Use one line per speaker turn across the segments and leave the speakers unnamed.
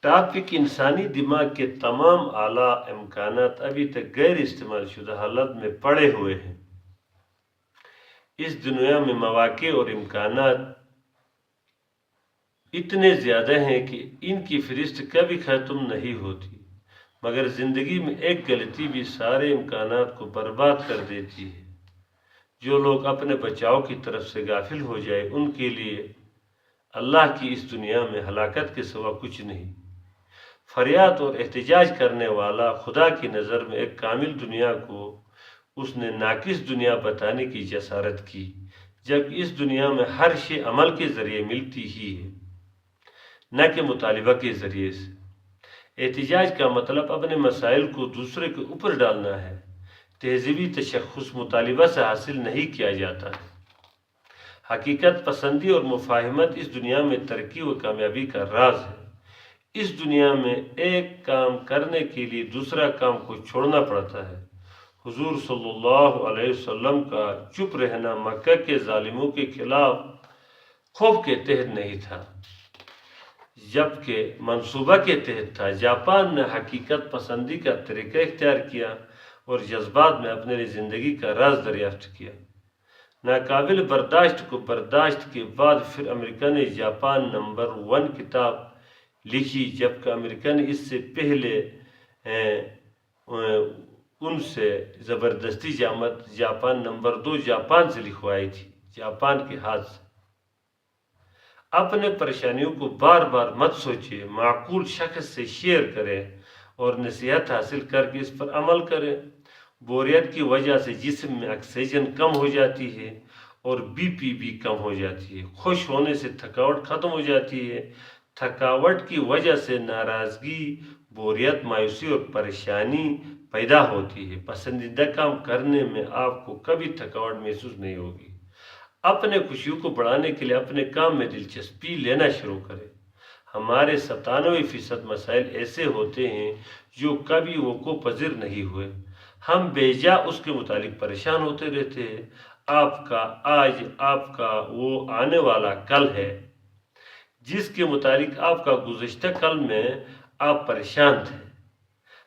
Topic انسانی دماغ کے تمام اعلیٰ امکانات ابھی تک غیر استعمال شدہ حالت میں پڑے ہوئے ہیں۔ اس دنیا میں مواقع اور امکانات اتنے زیادہ ہیں کہ ان کی فہرست کبھی ختم نہیں ہوتی، مگر زندگی میں ایک غلطی بھی سارے امکانات کو برباد کر دیتی ہے۔ جو لوگ اپنے بچاؤ کی طرف سے غافل ہو جائے ان کے لیے اللہ کی اس دنیا میں ہلاکت کے سوا کچھ نہیں۔ فریاد اور احتجاج کرنے والا خدا کی نظر میں ایک کامل دنیا کو اس نے ناقص دنیا بتانے کی جسارت کی، جبکہ اس دنیا میں ہر شے عمل کے ذریعے ملتی ہی ہے، نہ کہ مطالبہ کے ذریعے سے۔ احتجاج کا مطلب اپنے مسائل کو دوسرے کے اوپر ڈالنا ہے۔ تہذیبی تشخص مطالبہ سے حاصل نہیں کیا جاتا ہے۔ حقیقت پسندی اور مفاہمت اس دنیا میں ترقی و کامیابی کا راز ہے۔ اس دنیا میں ایک کام کرنے کے لیے دوسرا کام کو چھوڑنا پڑتا ہے۔ حضور صلی اللہ علیہ وسلم کا چپ رہنا مکہ کے ظالموں کے خلاف خوف کے تحت نہیں تھا، جبکہ منصوبہ کے تحت تھا۔ جاپان نے حقیقت پسندی کا طریقہ اختیار کیا اور جذبات میں اپنے زندگی کا راز دریافت کیا۔ ناقابل برداشت کو برداشت کے بعد پھر امریکہ نے جاپان نمبر 1 کتاب لکھی، جبکہ امریکہ نے اس سے پہلے ان سے زبردستی جاپان نمبر 2 جاپان سے لکھوائی تھی، جاپان کے ہاتھ سے۔ اپنے پریشانیوں کو بار بار مت سوچے، معقول شخص سے شیئر کریں اور نصیحت حاصل کر کے اس پر عمل کریں۔ بوریت کی وجہ سے جسم میں آکسیجن کم ہو جاتی ہے اور بی پی بھی کم ہو جاتی ہے۔ خوش ہونے سے تھکاوٹ ختم ہو جاتی ہے۔ تھکاوٹ کی وجہ سے ناراضگی، بوریت، مایوسی اور پریشانی پیدا ہوتی ہے۔ پسندیدہ کام کرنے میں آپ کو کبھی تھکاوٹ محسوس نہیں ہوگی۔ اپنے خوشیوں کو بڑھانے کے لیے اپنے کام میں دلچسپی لینا شروع کریں۔ ہمارے 97% مسائل ایسے ہوتے ہیں جو کبھی وقوع پذیر نہیں ہوئے۔ ہم بے جا اس کے متعلق پریشان ہوتے رہتے ہیں۔ آپ کا آج آپ کا وہ آنے والا کل ہے جس کے متعلق آپ کا گزشتہ کل میں آپ پریشان تھے۔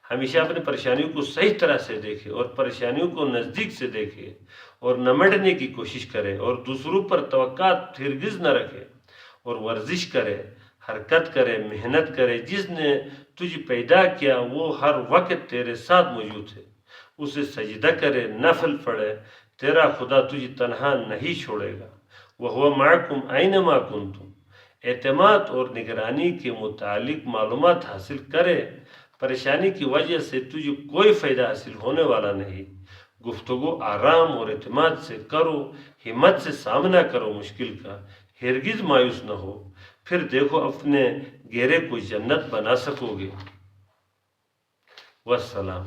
ہمیشہ اپنی پریشانیوں کو صحیح طرح سے دیکھیں اور پریشانیوں کو نزدیک سے دیکھیں اور نمٹنے کی کوشش کریں اور دوسروں پر توقعات ہرگز نہ رکھیں اور ورزش کریں، حرکت کریں، محنت کریں۔ جس نے تجھے پیدا کیا وہ ہر وقت تیرے ساتھ موجود ہے۔ اسے سجدہ کرے، نفل پڑھے، تیرا خدا تجھے تنہا نہیں چھوڑے گا۔ وَهُوَ مَعَكُمْ أَيْنَمَا كُنْتُمْ۔ اعتماد اور نگرانی کے متعلق معلومات حاصل کرے۔ پریشانی کی وجہ سے تجھے کوئی فائدہ حاصل ہونے والا نہیں۔ گفتگو آرام اور اعتماد سے کرو، ہمت سے سامنا کرو مشکل کا، ہرگز مایوس نہ ہو، پھر دیکھو اپنے گھیرے کو جنت بنا سکو گے۔ والسلام۔